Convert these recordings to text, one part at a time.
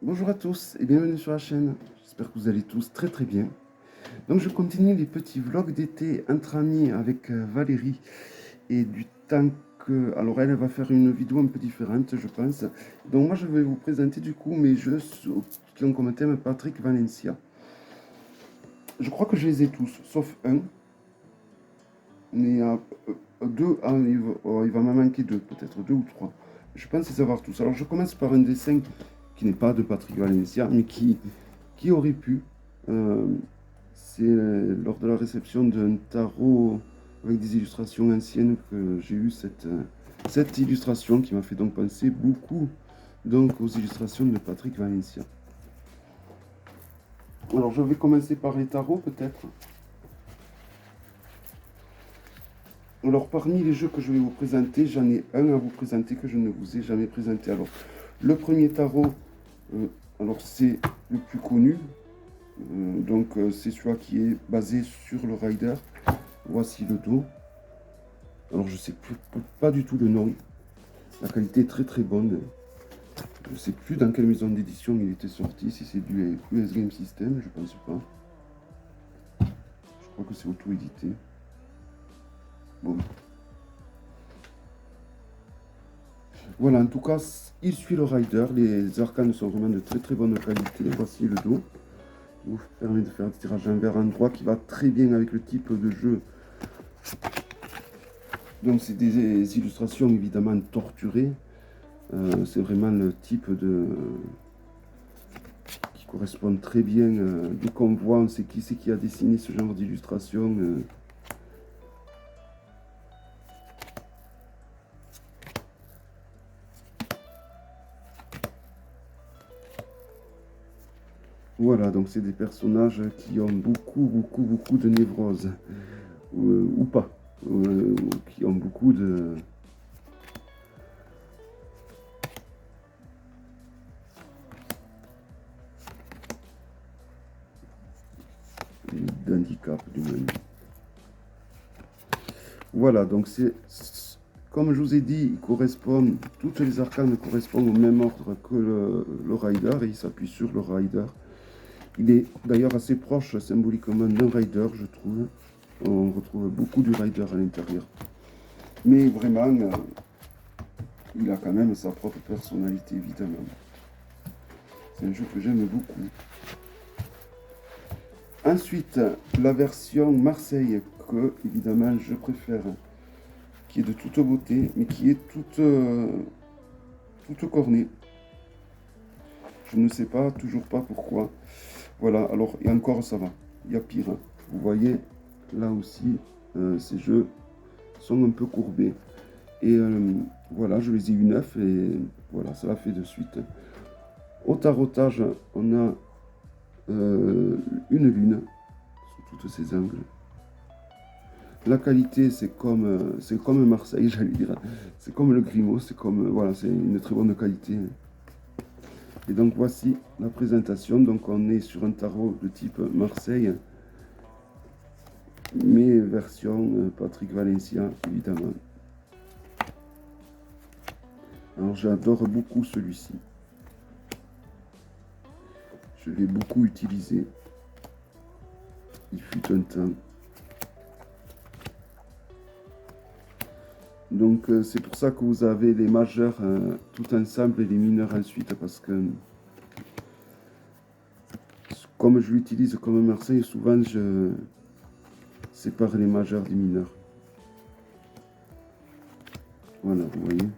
Bonjour à tous et bienvenue sur la chaîne. J'espère que vous allez tous très très bien. Donc je continue les petits vlogs d'été entre amis avec Valérie et du temps que... Alors elle va faire une vidéo un peu différente je pense. Donc moi je vais vous présenter du coup mes jeux qui ont comme thème Patrick Valencia. Je crois que je les ai tous, sauf un. Mais deux, il va m'en manquer deux, peut-être deux ou trois. Je pense les avoir tous. Alors je commence par un dessin qui n'est pas de Patrick Valencia, mais qui aurait pu. Euh, c'est lors de la réception d'un tarot avec des illustrations anciennes que j'ai eu cette illustration qui m'a fait donc penser beaucoup donc, aux illustrations de Patrick Valencia. Alors je vais commencer par les tarots peut-être. Alors parmi les jeux que je vais vous présenter, j'en ai un à vous présenter que je ne vous ai jamais présenté. Alors le premier tarot, alors c'est le plus connu, c'est celui qui est basé sur le rider. Voici le dos. Alors je sais pas du tout le nom. La qualité est très très bonne. Je ne sais plus dans quelle maison d'édition il était sorti. Si c'est du US Game System, je pense pas. Je crois que c'est auto-édité. Bon. Voilà, en tout cas, il suit le rider. Les arcanes sont vraiment de très très bonne qualité. Voici le dos. Il vous permet de faire un tirage envers endroit qui va très bien avec le type de jeu. Donc c'est des illustrations évidemment torturées. C'est vraiment le type de qui correspond très bien. Dès qu'on voit, on sait qui c'est qui a dessiné ce genre d'illustration. Voilà, donc c'est des personnages qui ont beaucoup de névrose, ou pas, qui ont beaucoup d'handicap du même. Voilà, donc c'est, comme je vous ai dit, toutes les arcanes correspondent au même ordre que le rider, et il s'appuie sur le rider. Il est d'ailleurs assez proche symboliquement d'un rider, je trouve. On retrouve beaucoup du rider à l'intérieur. Mais vraiment, il a quand même sa propre personnalité, évidemment. C'est un jeu que j'aime beaucoup. Ensuite, la version Marseille, que évidemment je préfère, qui est de toute beauté, mais qui est toute cornée. Je ne sais pas, toujours pas pourquoi. Voilà, alors, et encore ça va, il y a pire. Vous voyez, là aussi, ces jeux sont un peu courbés. Et voilà, je les ai eu neufs et voilà, ça l'a fait de suite. Au tarotage, on a une lune sous toutes ses angles. La qualité, c'est comme Marseille, j'allais dire. C'est comme le Grimaud, voilà, c'est une très bonne qualité. Et donc voici la présentation. Donc on est sur un tarot de type Marseille, mais version Patrick Valencia, évidemment. Alors j'adore beaucoup celui-ci. Je l'ai beaucoup utilisé. Il fut un temps. Donc c'est pour ça que vous avez les majeurs tout ensemble et les mineurs ensuite, parce que comme je l'utilise comme Marseille, souvent je sépare les majeurs des mineurs. Voilà, vous voyez.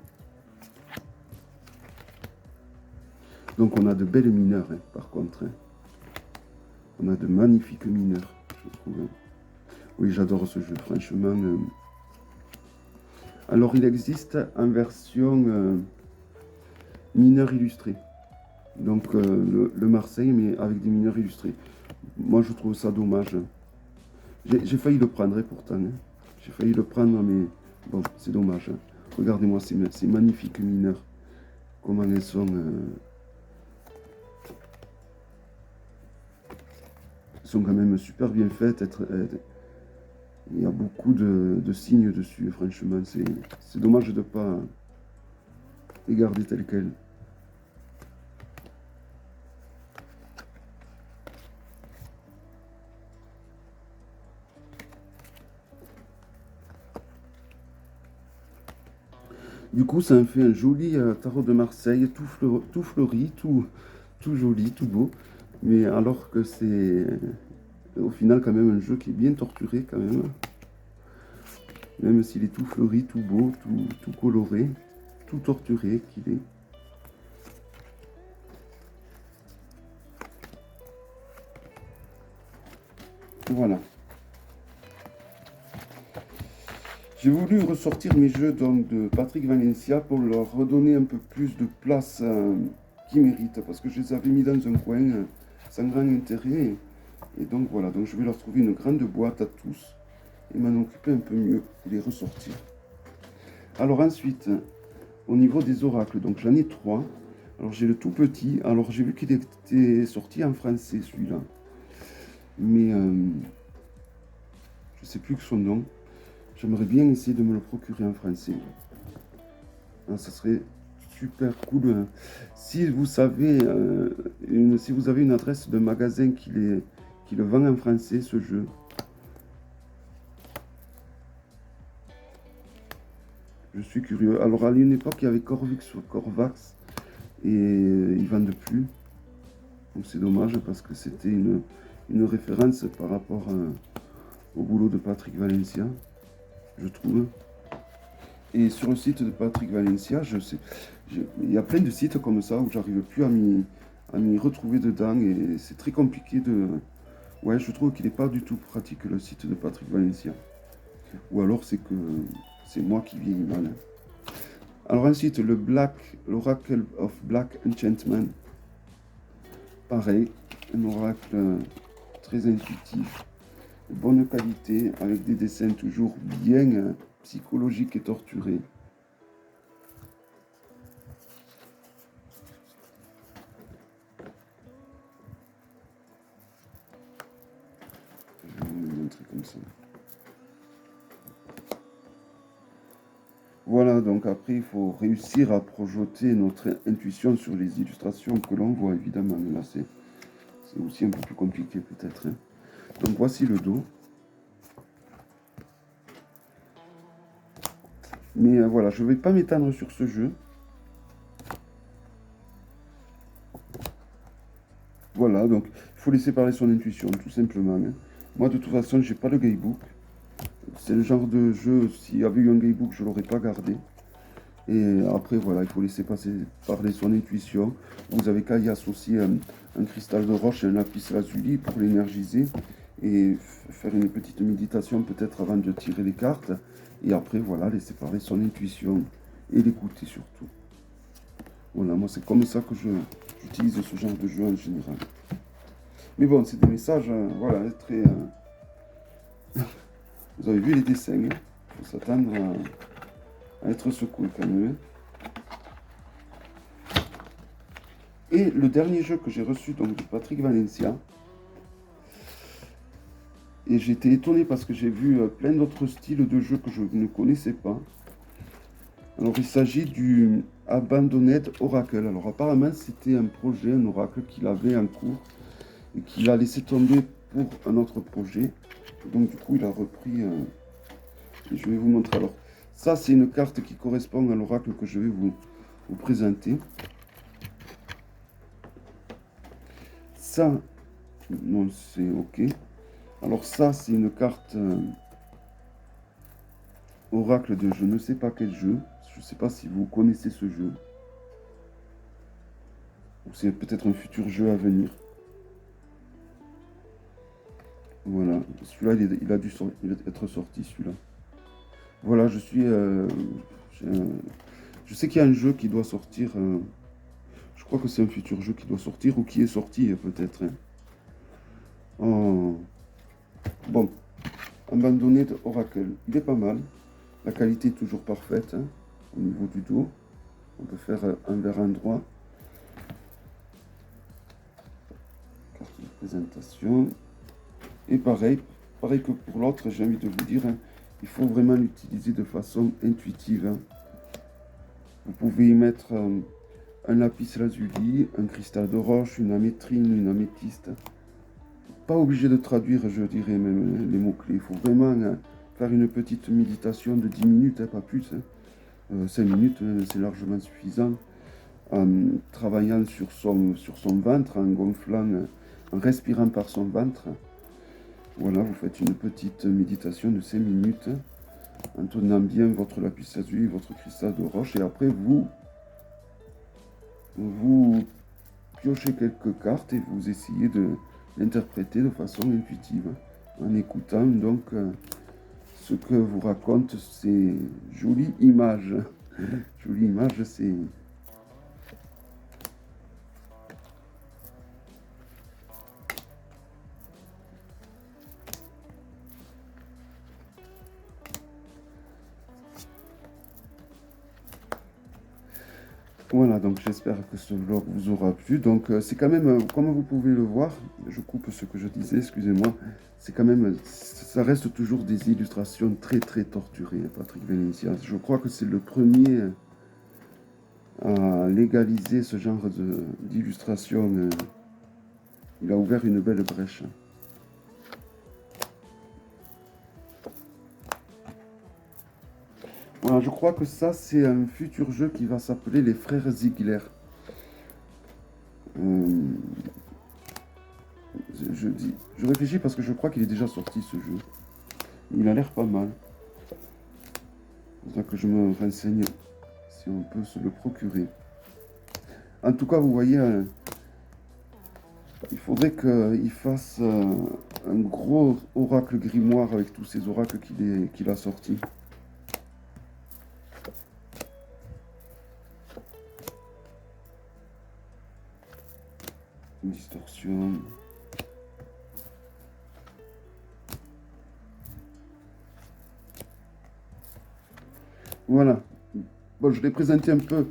Donc on a de belles mineurs, hein, par contre. Hein. On a de magnifiques mineurs, je trouve. Hein. Oui, j'adore ce jeu, franchement. Alors il existe en version mineur illustré. Donc le Marseille, mais avec des mineurs illustrés. Moi je trouve ça dommage. J'ai failli le prendre, pourtant. Hein. J'ai failli le prendre, mais bon, c'est dommage. Hein. Regardez-moi ces magnifiques mineurs. Comment elles sont. Elles sont quand même super bien faites. Il y a beaucoup de signes dessus, franchement. C'est dommage de ne pas les garder telles quelles. Du coup, ça me fait un joli tarot de Marseille, tout fleuri, tout joli, tout beau. Mais alors que c'est au final quand même un jeu qui est bien torturé quand même. Même s'il est tout fleuri, tout beau, tout coloré, tout torturé qu'il est. Voilà. J'ai voulu ressortir mes jeux donc, de Patrick Valencia pour leur redonner un peu plus de place qu'ils méritent, parce que je les avais mis dans un coin sans grand intérêt. Et donc voilà, donc je vais leur trouver une grande boîte à tous et m'en occuper un peu mieux et les ressortir. Alors ensuite, au niveau des oracles, donc j'en ai trois. Alors j'ai le tout petit, alors j'ai vu qu'il était sorti en français celui-là, mais je sais plus que son nom. J'aimerais bien essayer de me le procurer en français. Ah, ça serait super cool. Si vous savez, si vous avez une adresse de magasin qui le vend en français, ce jeu, je suis curieux. Alors à une époque, il y avait Corvix ou Corvax et ils vendent plus. Donc c'est dommage parce que c'était une référence par rapport au boulot de Patrick Valencia, je trouve. Et sur le site de Patrick Valencia, il y a plein de sites comme ça où j'arrive plus à m'y retrouver dedans et c'est très compliqué de... Ouais, je trouve qu'il n'est pas du tout pratique le site de Patrick Valencia. Ou alors c'est que c'est moi qui vieillis mal. Alors ensuite, l'Oracle of Black Enchantment. Pareil, un oracle très intuitif, de bonne qualité, avec des dessins toujours bien psychologiques et torturés. Je vais vous le montrer comme ça. Voilà, donc après, il faut réussir à projeter notre intuition sur les illustrations que l'on voit, évidemment. Mais là, c'est aussi un peu plus compliqué, peut-être. Hein. Donc, voici le dos. Mais voilà, je ne vais pas m'étendre sur ce jeu. Voilà, donc, il faut laisser parler son intuition, tout simplement. Hein. Moi, de toute façon, j'ai pas le guidebook. C'est le genre de jeu, s'il y avait eu un guidebook, je ne l'aurais pas gardé. Et après, voilà, il faut laisser parler son intuition. Vous avez qu'à y associer un cristal de roche et un lapis lazuli pour l'énergiser et faire une petite méditation peut-être avant de tirer les cartes. Et après, voilà, laisser parler son intuition et l'écouter surtout. Voilà, moi c'est comme ça que j'utilise ce genre de jeu en général. Mais bon, c'est des messages, voilà, très... vous avez vu les dessins, il faut s'attendre à être secoué quand même. Et le dernier jeu que j'ai reçu donc, de Patrick Valencia, et j'étais étonné parce que j'ai vu plein d'autres styles de jeux que je ne connaissais pas. Alors il s'agit du Abandoned Oracle. Alors apparemment c'était un projet, un oracle qu'il avait en cours et qu'il a laissé tomber pour un autre projet. Donc du coup il a repris, et je vais vous montrer. Alors ça c'est une carte qui correspond à l'oracle que je vais vous présenter. Ça, non c'est ok. Alors ça c'est une carte oracle de je ne sais pas quel jeu. Je ne sais pas si vous connaissez ce jeu. Ou c'est peut-être un futur jeu à venir. Voilà, celui-là, il a dû être sorti, celui-là. Voilà, je sais qu'il y a un jeu qui doit sortir. Je crois que c'est un futur jeu qui doit sortir ou qui est sorti, peut-être. Hein. Oh. Bon, abandonné de Oracle. Il est pas mal. La qualité est toujours parfaite hein, au niveau du dos. On peut faire un vers endroit. Carte de présentation. Et pareil que pour l'autre, j'ai envie de vous dire, hein, il faut vraiment l'utiliser de façon intuitive. Hein. Vous pouvez y mettre un lapis lazuli, un cristal de roche, une amétrine, une améthyste. Pas obligé de traduire, je dirais, même les mots-clés. Il faut vraiment faire une petite méditation de 10 minutes, hein, pas plus. Hein. 5 minutes, c'est largement suffisant. En travaillant sur son ventre, en gonflant, en respirant par son ventre. Voilà, vous faites une petite méditation de 5 minutes en tenant bien votre lapis lazuli, votre cristal de roche, et après vous piochez quelques cartes et vous essayez de l'interpréter de façon intuitive, en écoutant donc ce que vous racontent ces jolies images. Jolies images, c'est... Voilà, donc j'espère que ce vlog vous aura plu. Donc c'est quand même, comme vous pouvez le voir, je coupe ce que je disais, excusez-moi, c'est quand même, ça reste toujours des illustrations très très torturées, Patrick Valencia. Je crois que c'est le premier à légaliser ce genre d'illustration. Il a ouvert une belle brèche. Voilà, je crois que ça, c'est un futur jeu qui va s'appeler Les Frères Ziegler. Je réfléchis parce que je crois qu'il est déjà sorti ce jeu. Il a l'air pas mal. Il faudra que je me renseigne si on peut se le procurer. En tout cas, vous voyez, il faudrait qu'il fasse un gros oracle grimoire avec tous ces oracles qu'il a sortis. Une distorsion. Voilà. Bon, je l'ai présenté un peu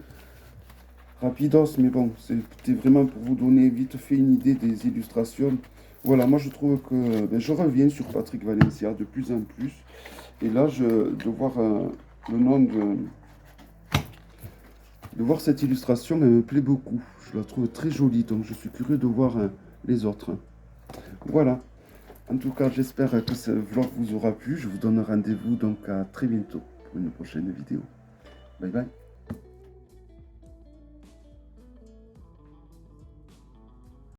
rapidos, mais bon, c'était vraiment pour vous donner vite fait une idée des illustrations. Voilà, moi je trouve que je reviens sur Patrick Valencia de plus en plus. Et là, de voir le nom de voir cette illustration, elle me plaît beaucoup. Je la trouve très jolie, donc je suis curieux de voir les autres. Voilà. En tout cas, j'espère que ce vlog vous aura plu. Je vous donne rendez-vous donc à très bientôt pour une prochaine vidéo. Bye bye.